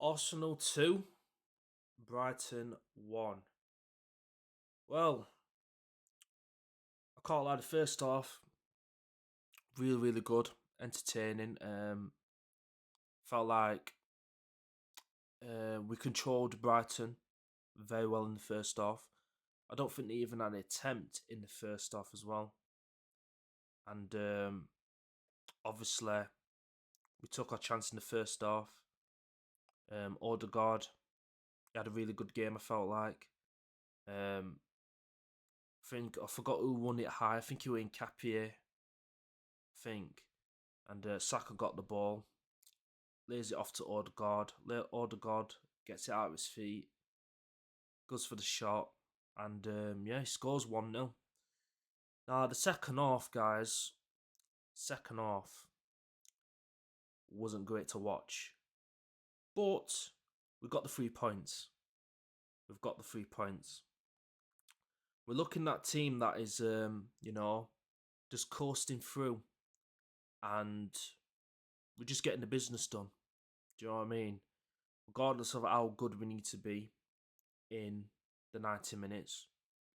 Arsenal 2, Brighton 1. Well, I can't lie, the first half, really, really good, entertaining. Felt like we controlled Brighton very well in the first half. I don't think they even had an attempt in the first half as well. And obviously, we took our chance in the first half. Odegaard, he had a really good game, I felt like. Um, I forgot who won it high. I think he was in Capier, I think. And Saka got the ball, lays it off to Odegaard. Odegaard gets it out of his feet, goes for the shot, and he scores 1-0. Now, the second half, guys, second half wasn't great to watch. But we got the 3 points. We've got the 3 points. We're looking at that team that is, just coasting through. And we're just getting the business done. Do you know what I mean? Regardless of how good we need to be in the 90 minutes,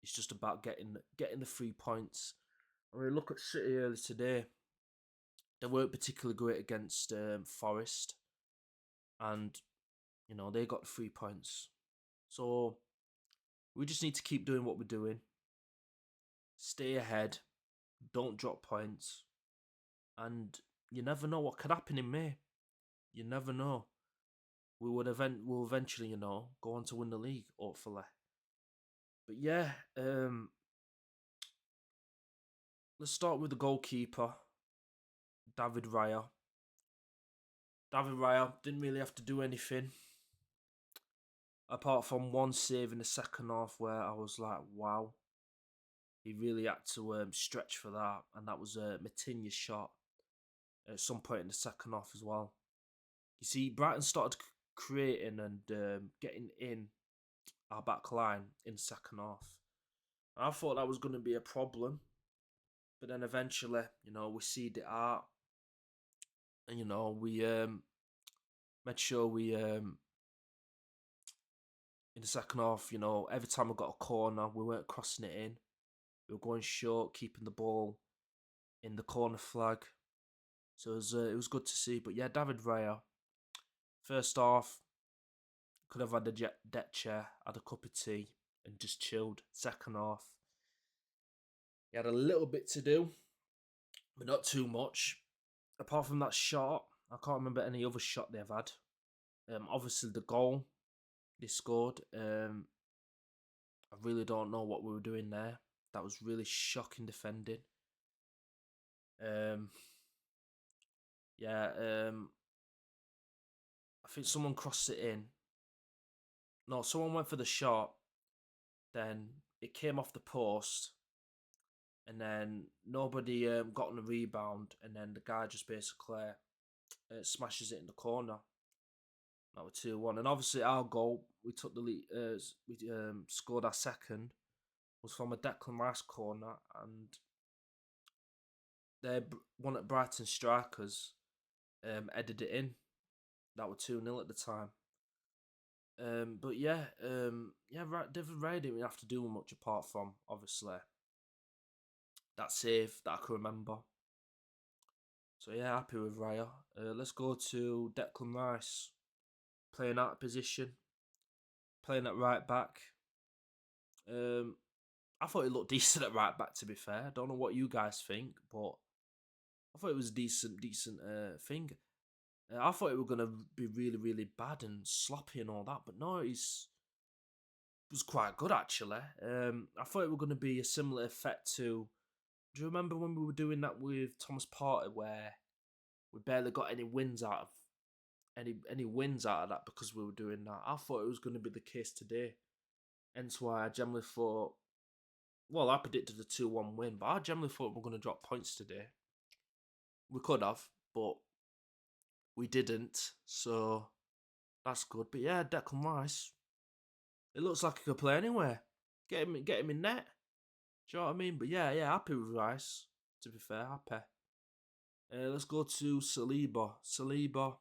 it's just about getting the 3 points. I mean, look at City earlier today. They weren't particularly great against Forest, and they got 3 points. So we just need to keep doing what we're doing. Stay ahead. Don't drop points. And you never know what could happen in May. You never know. We'll eventually, go on to win the league, hopefully. But yeah, let's start with the goalkeeper, David Raya. David Raya didn't really have to do anything apart from one save in the second half where I was like, wow, he really had to stretch for that, and that was Matinha's shot at some point in the second half as well. You see, Brighton started creating and getting in our back line in the second half. And I thought that was going to be a problem, but then eventually, we seed it out, and we made sure we in the second half, every time we got a corner, we weren't crossing it in. We were going short, keeping the ball in the corner flag. So it was good to see. But yeah, David Raya, first half, could have had a deck chair, had a cup of tea, and just chilled. Second half, he had a little bit to do, but not too much. Apart from that shot, I can't remember any other shot they've had. Obviously, the goal they scored. I really don't know what we were doing there. That was really shocking defending. Yeah, I think someone crossed it in. No, someone went for the shot. Then it came off the post, and then nobody got on the rebound, and then the guy just basically smashes it in the corner. That was 2-1, and obviously our goal, we took the lead. We scored our second, was from a Declan Rice corner, and one of Brighton strikers headed it in. That was 2-0 at the time. But yeah, David Raya didn't have to do much apart from obviously that save that I can remember. So yeah, happy with Raya. Let's go to Declan Rice, playing out of position, playing at right back. I thought he looked decent at right back. To be fair, I don't know what you guys think, but I thought it was a decent thing. I thought it was gonna be really, really bad and sloppy and all that, but no, it was quite good actually. I thought it was gonna be a similar effect to. Do you remember when we were doing that with Thomas Partey, where we barely got any wins out of any wins out of that because we were doing that? I thought it was going to be the case today. Hence why I generally thought. Well, I predicted a 2-1 win, but I generally thought we were going to drop points today. We could have, but we didn't. So that's good. But yeah, Declan Rice. It looks like he could play anywhere. Get him in net. Do you know what I mean? But yeah, happy with Rice. To be fair, happy. Let's go to Saliba. Saliba.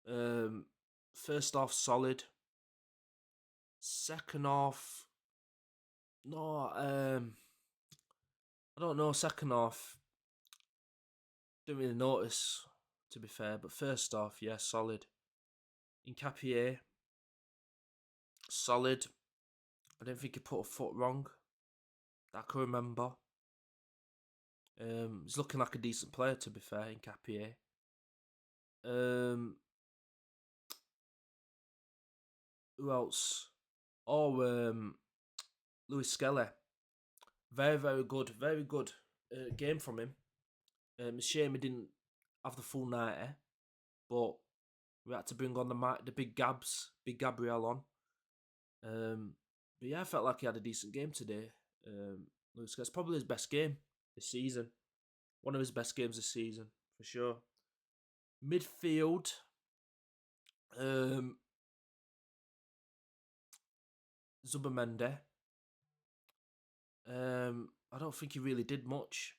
Um, First half solid. Second half, no. I don't know. Second half, didn't really notice, to be fair. But first half, yeah, solid. In Capier, solid. I didn't think he put a foot wrong. That I can remember. He's looking like a decent player, to be fair, in Capier. Um, who else? Oh, Louis Skelly. Very, very good. Very good game from him. It's a shame he didn't have the full 90, but we had to bring on the Big Gabriel on. But yeah, I felt like he had a decent game today. Louis Skelly's probably his best game this season. One of his best games this season, for sure. Midfield, um, Zubamende. I don't think he really did much.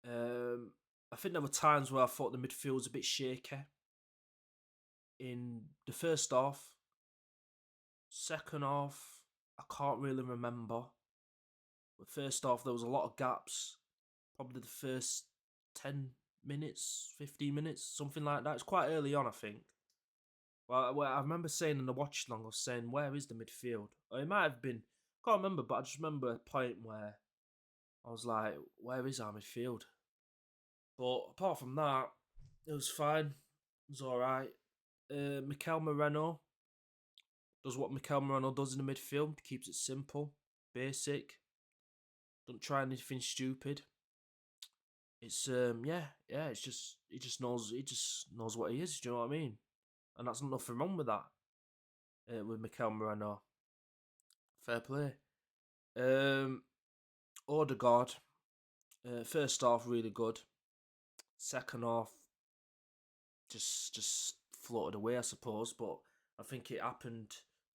I think there were times where I thought the midfield was a bit shaky. In the first half, second half, I can't really remember. But first half, there was a lot of gaps. Probably the first 10 minutes, 15 minutes, something like that. It's quite early on, I think. Well, I remember saying in the watch long, I was saying, where is the midfield? Or it might have been, can't remember, but I just remember a point where I was like, where is our midfield? But apart from that, it was fine. It was alright. Mikel Moreno does what Mikel Moreno does in the midfield. Keeps it simple, basic. Don't try anything stupid. It's It's just he just knows what he is. Do you know what I mean? And that's nothing wrong with that. With Mikel Moreno, fair play. Odegaard, first half really good. Second half, just floated away, I suppose. But I think it happened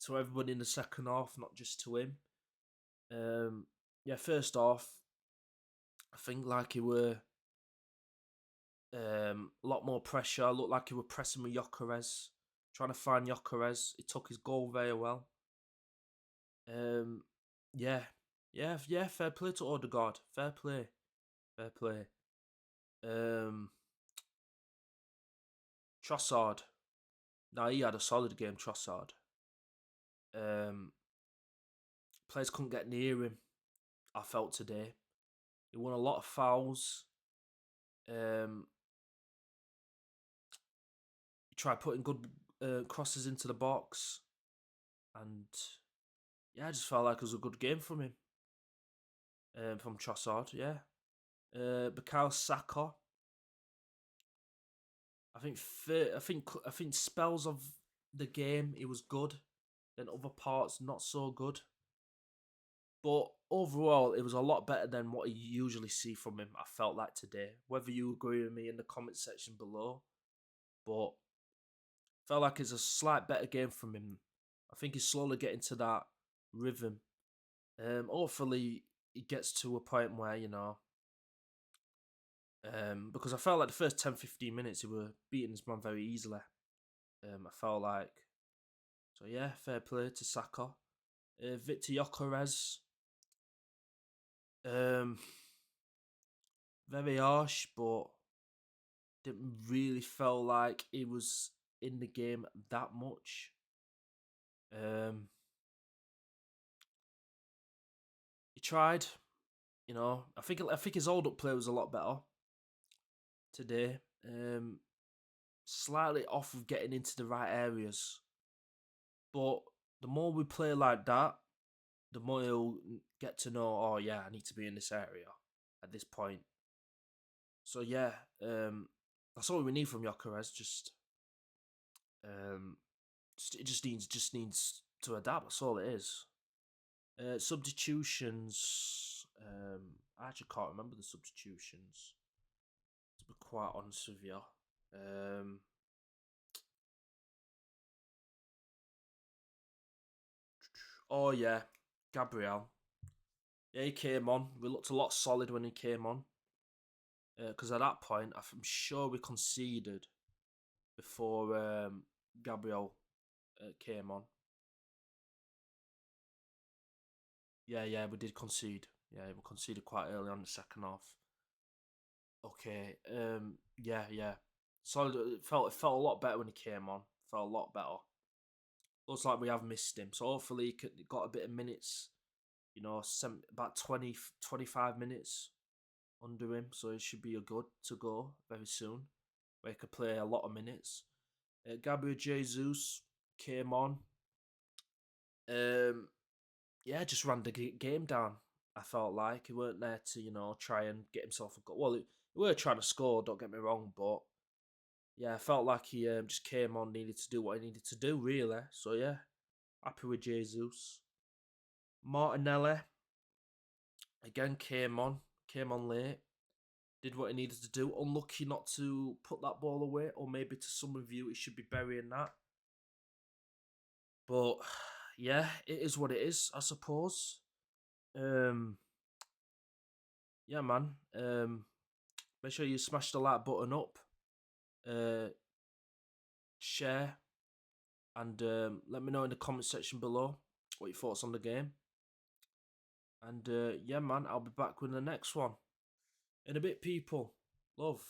to everybody in the second half, not just to him. Yeah, first half, I think like he were a lot more pressure. Looked like he were pressing with Gyökeres, trying to find Gyökeres. He took his goal very well. Um, yeah, yeah. Fair play to Odegaard. Fair play, fair play. Um, Trossard. Now he had a solid game. Trossard. Um, Players couldn't get near him. I felt today. He won a lot of fouls. Um, he tried putting good crosses into the box, and yeah, I just felt like it was a good game from him. From Trossard, yeah. Bukayo Saka. I think spells of the game he was good, then other parts not so good. But overall, it was a lot better than what you usually see from him. I felt like today. Whether you agree with me in the comment section below, but felt like it's a slight better game from him. I think he's slowly getting to that rhythm. Hopefully, he gets to a point where because I felt like the first 10-15 minutes he were beating his man very easily. I felt like, so yeah, fair play to Saka. Victor Gyökeres, very harsh, but didn't really feel like he was in the game that much. He tried, I think his hold up play was a lot better today. Slightly off of getting into the right areas, but the more we play like that, the more he'll get to know. Oh yeah, I need to be in this area at this point. So yeah, that's all we need from Gyökeres. It just needs to adapt. That's all it is. Substitutions. I actually can't remember the substitutions. To be quite honest with you. Oh yeah, Gabriel. Yeah, he came on. We looked a lot solid when he came on. Because at that point, I'm sure we conceded before Gabriel came on. Yeah, we did concede. Yeah, we conceded quite early on the second half. Okay. Yeah. So it felt a lot better when he came on. Felt a lot better. Looks like we have missed him. So hopefully he got a bit of minutes. About 20, 25 minutes under him. So it should be a good to go very soon. Where he could play a lot of minutes. Gabriel Jesus came on. Um, yeah, just ran the game down. I felt like he weren't there to try and get himself a goal. Well, he were trying to score. Don't get me wrong, but yeah, I felt like he just came on, needed to do what he needed to do, really. So yeah, happy with Jesus. Martinelli again came on late, did what he needed to do. Unlucky not to put that ball away, or maybe to some of you, he should be burying that. But yeah, it is what it is, I suppose. Um, yeah, man. Make sure you smash the like button up, uh, share, and let me know in the comment section below what your thoughts on the game. And yeah, man, I'll be back with the next one in a bit, people. Love.